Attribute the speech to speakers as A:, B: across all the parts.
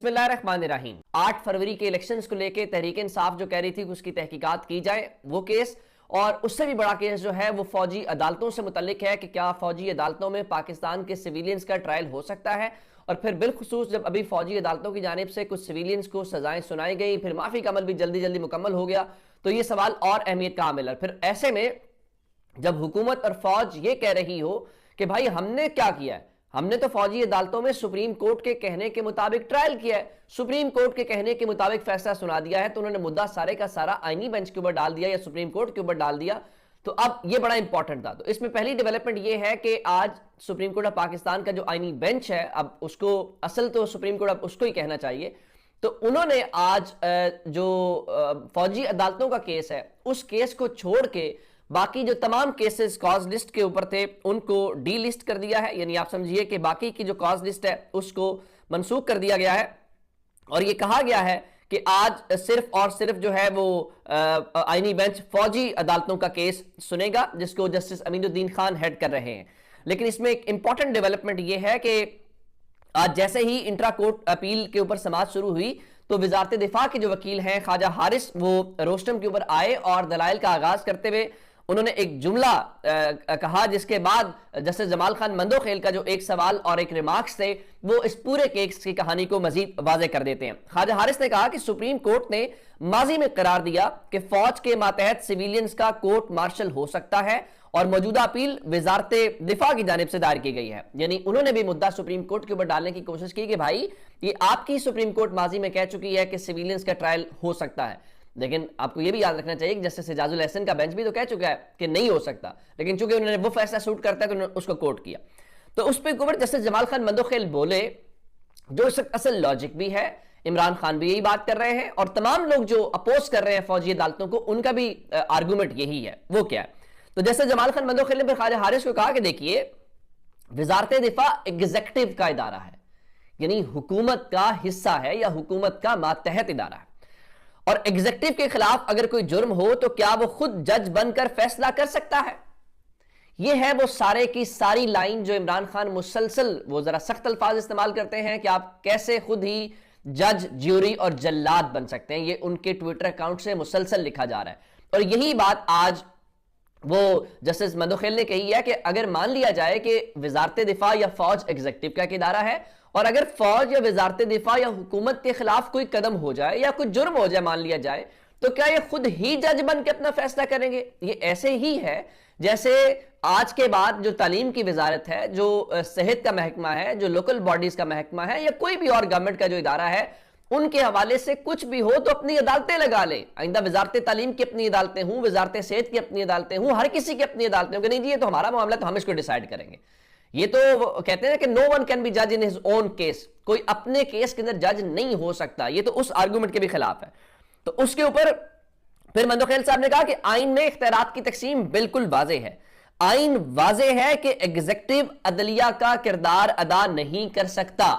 A: बिस्मिल्लाहिर्रहमानिर्रहीम। 8 फरवरी के इलेक्शंस को लेके तहरीक इंसाफ जो कह रही थी कि उसकी तहकीकात की जाए, वो केस और उससे भी बड़ा केस जो है वो फौजी अदालतों से मुतल्लिक है कि क्या फौजी अदालतों में पाकिस्तान के सिविलियंस का ट्रायल हो सकता है। और फिर बिलखुसूस जब अभी फौजी अदालतों की जानिब से कुछ सिविलियंस को सजाएं सुनाई गई, फिर माफी का अमल भी जल्दी जल्दी मुकम्मल हो गया, तो ये सवाल और अहमियत का हामिल है। फिर ऐसे में जब हुकूमत और फौज ये कह रही हो कि भाई हमने क्या किया है, हमने तो फौजी अदालतों में सुप्रीम कोर्ट के कहने के मुताबिक ट्रायल किया है, सुप्रीम कोर्ट के कहने के मुताबिक फैसला सुना दिया है, तो उन्होंने मुद्दा सारे का सारा आईनी बेंच के ऊपर डाल दिया या सुप्रीम कोर्ट के ऊपर डाल दिया। तो अब ये बड़ा इंपॉर्टेंट था। तो इसमें पहली डेवलपमेंट ये है कि आज सुप्रीम कोर्ट ऑफ पाकिस्तान का जो आईनी बेंच है, अब उसको असल तो सुप्रीम कोर्ट अब उसको ही कहना चाहिए, तो उन्होंने आज जो फौजी अदालतों का केस है उस केस को छोड़ के बाकी जो तमाम केसेस कॉज लिस्ट के ऊपर थे उनको डी लिस्ट कर दिया है। यानी आप समझिए कि बाकी की जो कॉज लिस्ट है उसको मनसूख कर दिया गया है और ये कहा गया है कि आज सिर्फ और सिर्फ जो है वो आईनी बेंच फौजी अदालतों का केस सुनेगा, जिसको जस्टिस अमीनुद्दीन खान हेड कर रहे हैं। लेकिन इसमें एक इंपॉर्टेंट डेवलपमेंट ये है कि आज जैसे ही इंट्रा कोर्ट अपील के ऊपर समाअत शुरू हुई तो वजारत दिफा के जो वकील हैं ख्वाजा हारिस, वो रोस्टम के ऊपर आए और दलाइल का आगाज करते हुए उन्होंने एक जुमला कहा, जिसके बाद जस्टिस जमाल खान मंदोखेल का जो एक सवाल और एक रिमार्क्स थे वो इस पूरे केस की कहानी को मजीद वाज़ेह कर देते हैं। ख्वाजा हारिस ने कहा कि सुप्रीम कोर्ट ने माजी में करार दिया कि फौज के मातहत सिविलियंस का कोर्ट मार्शल हो सकता है और मौजूदा अपील वजारत दिफा की जानिब से दायर की गई है। यानी उन्होंने भी मुद्दा सुप्रीम कोर्ट के ऊपर डालने की कोशिश की कि भाई ये आपकी सुप्रीम कोर्ट माजी में कह चुकी है कि सिविलियंस का ट्रायल हो सकता है, लेकिन आपको ये भी याद रखना चाहिए कि जस्टिस एजाजुल एहसन का बेंच भी तो कह चुका है कि नहीं हो सकता, लेकिन चूंकि उन्होंने वो फैसला सूट करता है तो उन्होंने उसको कोर्ट किया। तो उस पर ऊपर जस्टिस जमाल खान मंदोखेल बोले, जो असल लॉजिक भी है, इमरान खान भी यही बात कर रहे हैं और तमाम लोग जो अपोज कर रहे हैं फौजी अदालतों को उनका भी आर्गूमेंट यही है। वो क्या है? तो जैसे जमाल खान मंदोखेल ने फिर ख्वाजा हारिस को कहा कि देखिए, वजारत दिफा एग्जीक्यूटिव का इदारा है, यानी हुकूमत का हिस्सा है या हुकूमत का मातहत इदारा है, और एग्जीक्यूटिव के खिलाफ अगर कोई जुर्म हो तो क्या वो खुद जज बनकर फैसला कर सकता है? ये है वो सारे की सारी लाइन जो इमरान खान मुसलसल वो जरा सख्त अल्फाज इस्तेमाल करते हैं कि आप कैसे खुद ही जज, ज्यूरी और जल्लाद बन सकते हैं। ये उनके ट्विटर अकाउंट से मुसलसल लिखा जा रहा है और यही बात आज वो जस्टिस मंदोखेल ने कही है कि अगर मान लिया जाए कि वजारत दिफा या फौज एग्जीक्यूटिव का एक इदारा है और अगर फौज या वजारत दिफा या हुकूमत के खिलाफ कोई कदम हो जाए या कुछ जुर्म हो जाए मान लिया जाए, तो क्या ये खुद ही जज बन के अपना फैसला करेंगे? ये ऐसे ही है जैसे आज के बाद जो तालीम की वजारत है, जो सेहत का महकमा है, जो लोकल बॉडीज का महकमा है या कोई भी और गवर्नमेंट का जो इदारा है, उनके हवाले से कुछ भी हो तो अपनी अदालतें लगा ले। आइंदा वजारत तालीम की अपनी अदालतें हूं, वजारत सेहत की अपनी अदालतें हूं, हर किसी की अपनी अदालतें होंगी। नहीं जी, ये तो हमारा मामला, तो हम इसको डिसाइड करेंगे। ये तो कहते हैं कि नो वन कैन बी जज इन हिज ओन केस, कोई अपने केस के अंदर जज नहीं हो सकता। ये तो उस आर्गुमेंट के भी खिलाफ है। तो उसके ऊपर फिर मंदोखेल साहब ने कहा कि आइन में इख्तियारात की तकसीम बिल्कुल वाज़ेह है। आइन वाज़ेह है कि एग्जीक्यूटिव अदलिया का किरदार अदा नहीं कर सकता,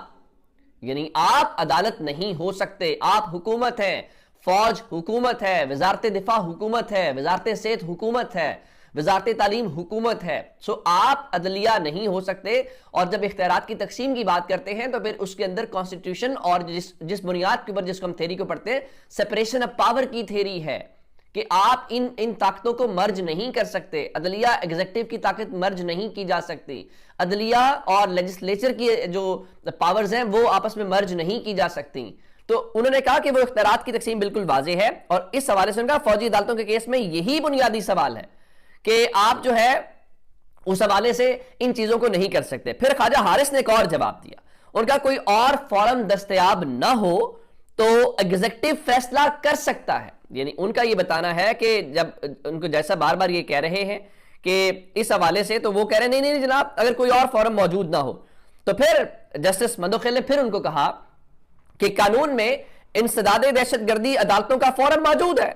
A: यानी आप अदालत नहीं हो सकते। आप हुकूमत है, फौज हुकूमत है, वजारत दिफा हुकूमत है, वजारत सेहत हुकूमत है, वजारत तालीम हुकूमत है। सो आप अदलिया नहीं हो सकते। और जब इख्तियारात की तकसीम की बात करते हैं तो फिर उसके अंदर कॉन्स्टिट्यूशन और जिस बुनियाद के ऊपर जिसको हम थ्योरी को पढ़ते हैं, सेपरेशन ऑफ पावर की थ्योरी है कि आप इन ताकतों को मर्ज नहीं कर सकते। अदलिया एग्जीक्यूटिव की ताकत मर्ज नहीं की जा सकती, अदलिया और लेजिस्लेचर की जो पावर्स हैं वो आपस में मर्ज नहीं की जा सकती। तो उन्होंने कहा कि वो इख्तियारात की तकसीम बिल्कुल वाज़ेह है और इस हवाले से उनका फौजी अदालतों के केस में यही बुनियादी सवाल है कि आप जो है उस हवाले से इन चीजों को नहीं कर सकते। फिर ख्वाजा हारिस ने एक और जवाब दिया, उनका कोई और फॉरम दस्तयाब ना हो तो एग्जीक्यूटिव फैसला कर सकता है। यानी उनका ये बताना है कि जब उनको जैसा बार बार ये कह रहे हैं कि इस हवाले से, तो वो कह रहे हैं नहीं नहीं जनाब, अगर कोई और फॉरम मौजूद ना हो। तो फिर जस्टिस मंदोखेल ने फिर उनको कहा कि कानून में इंसदाद दहशतगर्दी अदालतों का फॉरम मौजूद है,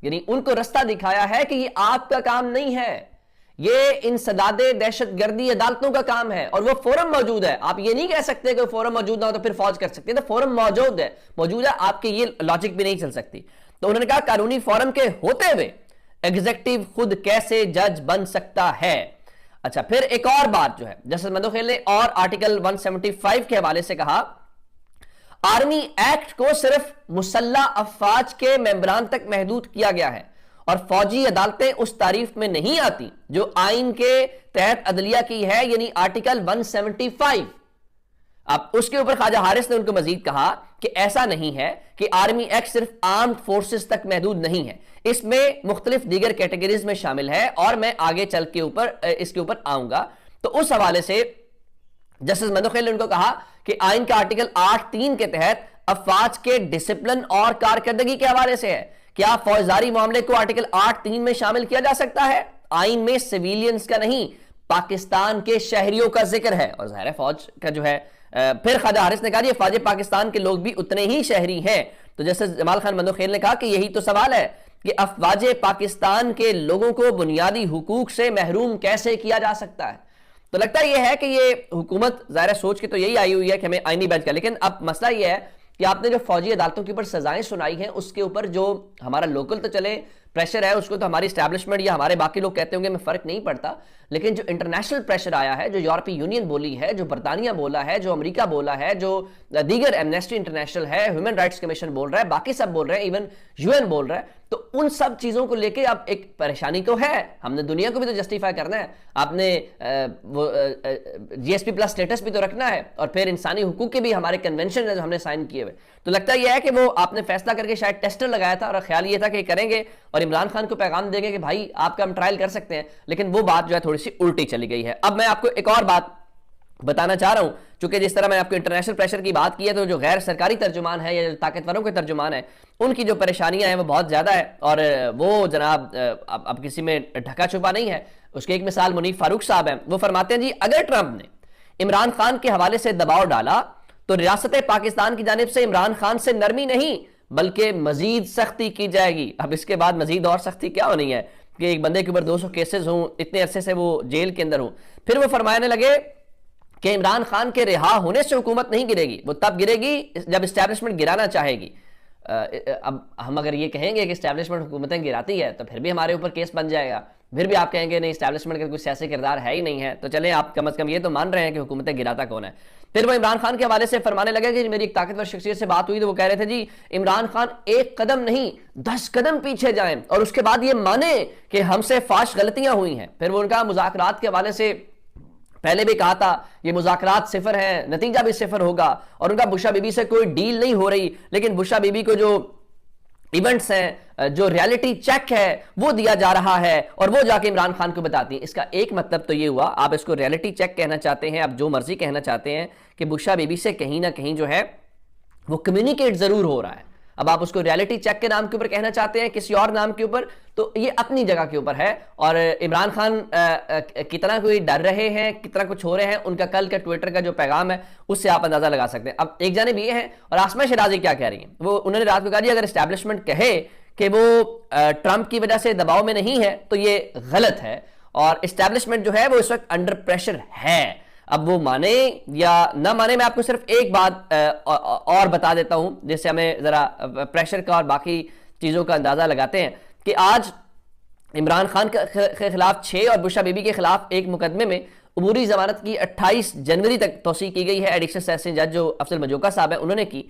A: यानी उनको रास्ता दिखाया है कि ये आपका काम नहीं है, ये इंसदाद दहशतगर्दी अदालतों का काम है और वो फोरम मौजूद है। आप ये नहीं कह सकते कि फोरम मौजूद ना हो तो फिर फौज कर सकते हैं, तो फोरम मौजूद है, आपके ये लॉजिक भी नहीं चल सकती। तो उन्होंने कहा कानूनी फोरम के होते हुए एग्जीक्यूटिव खुद कैसे जज बन सकता है। अच्छा, फिर एक और बात जो है जस्टिस मंदोखेल ने और आर्टिकल 175 के हवाले से कहा, آرمی ایکٹ کو صرف مسلح افواج کے ممبران تک محدود کیا گیا ہے اور فوجی عدالتیں اس تعریف میں نہیں آتی جو آئین کے تحت عدلیہ کی ہے، یعنی آرٹیکل 175۔ اب اس کے اوپر خواجہ حارث نے ان کو مزید کہا کہ ایسا نہیں ہے کہ آرمی ایکٹ صرف آرمڈ فورسز تک محدود نہیں ہے، اس میں مختلف دیگر کیٹیگریز میں شامل ہے، اور میں آگے چل کے اس کے اوپر آؤں گا۔ تو اس حوالے سے جسٹس مندوخیل نے ان کو کہا کہ آئین کا آرٹیکل 8(3) کے تحت افواج کے ڈسپلن اور کارکردگی کے حوالے سے ہے، کیا فوجداری معاملے کو آرٹیکل 8(3) میں شامل کیا جا سکتا ہے؟ آئین میں سویلینز کا نہیں، پاکستان کے شہریوں کا ذکر ہے، اور ظاہر ہے فوج کا جو ہے۔ پھر خواجہ حارث نے کہا یہ افواج پاکستان کے لوگ بھی اتنے ہی شہری ہیں۔ تو جسٹس جمال خان مندوخیل نے کہا کہ یہی تو سوال ہے کہ افواج پاکستان کے لوگوں کو بنیادی حقوق سے محروم کیسے کیا جا سکتا ہے؟ تو لگتا یہ ہے کہ یہ حکومت ظاہر سوچ کے تو یہی آئی ہوئی ہے کہ ہمیں آئینی بینچ کا، لیکن اب مسئلہ یہ ہے کہ آپ نے جو فوجی عدالتوں کے اوپر سزائیں سنائی ہیں اس کے اوپر جو ہمارا لوکل تو چلے پریشر ہے، اس کو تو ہماری اسٹیبلشمنٹ یا ہمارے باقی لوگ کہتے ہوں گے میں فرق نہیں پڑتا، لیکن جو انٹرنیشنل پریشر آیا ہے، جو یورپی یونین بولی ہے، جو برطانیہ بولا ہے، جو امریکہ بولا ہے، جو دیگر ایمنیسٹی انٹرنیشنل ہے، ہیومن رائٹس کمیشن بول رہا ہے، باقی سب بول رہے ہیں، ایون UN بول رہا ہے، تو ان سب چیزوں کو لے کے اب ایک پریشانی تو ہے۔ ہم نے دنیا کو بھی تو جسٹیفائی کرنا ہے، آپ نے GSP+ سٹیٹس بھی تو رکھنا ہے، اور پھر انسانی حقوق کے بھی ہمارے کنونشن ہے جو ہم نے سائن کیے ہوئے۔ تو لگتا یہ ہے کہ وہ آپ نے فیصلہ کر کے شاید ٹیسٹر لگایا تھا، اور خیال یہ تھا کہ کریں گے اور عمران خان کو پیغام دیں گے کہ بھائی آپ کا ہم ٹرائل کر سکتے ہیں، لیکن وہ بات جو ہے تھوڑی سی الٹی چلی گئی ہے۔ اب میں آپ کو ایک اور بات بتانا چاہ رہا ہوں، چونکہ جس طرح میں آپ کو انٹرنیشنل پریشر کی بات کی ہے، تو جو غیر سرکاری ترجمان ہے یا جو طاقتوروں کے ترجمان ہیں ان کی جو پریشانیاں ہیں وہ بہت زیادہ ہے، اور وہ جناب اب کسی میں ڈھکا چھپا نہیں ہے۔ اس کی ایک مثال منیف فاروق صاحب ہیں، وہ فرماتے ہیں جی اگر ٹرمپ نے عمران خان کے حوالے سے دباؤ ڈالا تو ریاست پاکستان کی جانب سے عمران خان سے نرمی نہیں بلکہ مزید سختی کی جائے گی۔ اب اس کے بعد مزید اور سختی کیا ہونی ہے کہ ایک بندے کے اوپر 200 کیسز ہوں، اتنے عرصے سے وہ جیل کے اندر ہوں۔ پھر وہ فرمانے لگے کہ عمران خان کے رہا ہونے سے حکومت نہیں گرے گی، وہ تب گرے گی جب اسٹیبلشمنٹ گرانا چاہے گی۔ اب ہم اگر یہ کہیں گے کہ اسٹیبلشمنٹ حکومتیں گراتی ہے تو پھر بھی ہمارے اوپر کیس بن جائے گا، پھر بھی آپ کہیں گے نہیں اسٹیبلشمنٹ کا کوئی سیاسی کردار ہے ہی نہیں ہے، تو چلیں آپ کم از کم یہ تو مان رہے ہیں کہ حکومتیں گراتا کون ہے۔ پھر وہ عمران خان کے حوالے سے فرمانے لگے کہ میری ایک طاقتور شخصیت سے بات ہوئی تو وہ کہہ رہے تھے جی عمران خان 1 قدم نہیں 10 قدم پیچھے جائیں اور اس کے بعد یہ مانے کہ ہم سے فاش غلطیاں ہوئی ہیں۔ پھر وہ ان کا مذاکرات کے حوالے سے پہلے بھی کہا تھا یہ مذاکرات صفر ہیں، نتیجہ بھی صفر ہوگا، اور ان کا بشا بی بی سے کوئی ڈیل نہیں ہو رہی، لیکن بشا بی بی کو جو ایونٹس ہیں، جو ریالٹی چیک ہے وہ دیا جا رہا ہے، اور وہ جا کے عمران خان کو بتاتی ہیں۔ اس کا ایک مطلب تو یہ ہوا، آپ اس کو ریالٹی چیک کہنا چاہتے ہیں، آپ جو مرضی کہنا چاہتے ہیں، کہ بشا بی بی سے کہیں نہ کہیں جو ہے وہ کمیونیکیٹ ضرور ہو رہا ہے۔ اب آپ اس کو ریالٹی چیک کے نام کے اوپر کہنا چاہتے ہیں، کسی اور نام کے اوپر، تو یہ اپنی جگہ کے اوپر ہے۔ اور عمران خان کتنا کوئی ڈر رہے ہیں، کتنا کچھ ہو رہے ہیں، ان کا کل کا ٹویٹر کا جو پیغام ہے اس سے آپ اندازہ لگا سکتے ہیں۔ اب ایک جانب یہ ہے، اور آسمہ شیرازی کیا کہہ رہی ہیں، وہ انہوں نے رات کو کہا جی اگر اسٹیبلشمنٹ کہے کہ وہ ٹرمپ کی وجہ سے دباؤ میں نہیں ہے تو یہ غلط ہے، اور اسٹیبلشمنٹ جو ہے وہ اس وقت انڈر پریشر ہے۔ اب وہ مانے یا نہ مانے، میں آپ کو صرف ایک بات اور بتا دیتا ہوں جس سے ہمیں ذرا پریشر کا اور باقی چیزوں کا اندازہ لگاتے ہیں، کہ آج عمران خان کے خلاف 6 اور بشا بی بی کے خلاف ایک مقدمے میں عبوری ضمانت کی 28 جنوری تک توسیع کی گئی ہے۔ ایڈیشنل سیشن جج جو افضل مجوکا صاحب ہیں انہوں نے کی۔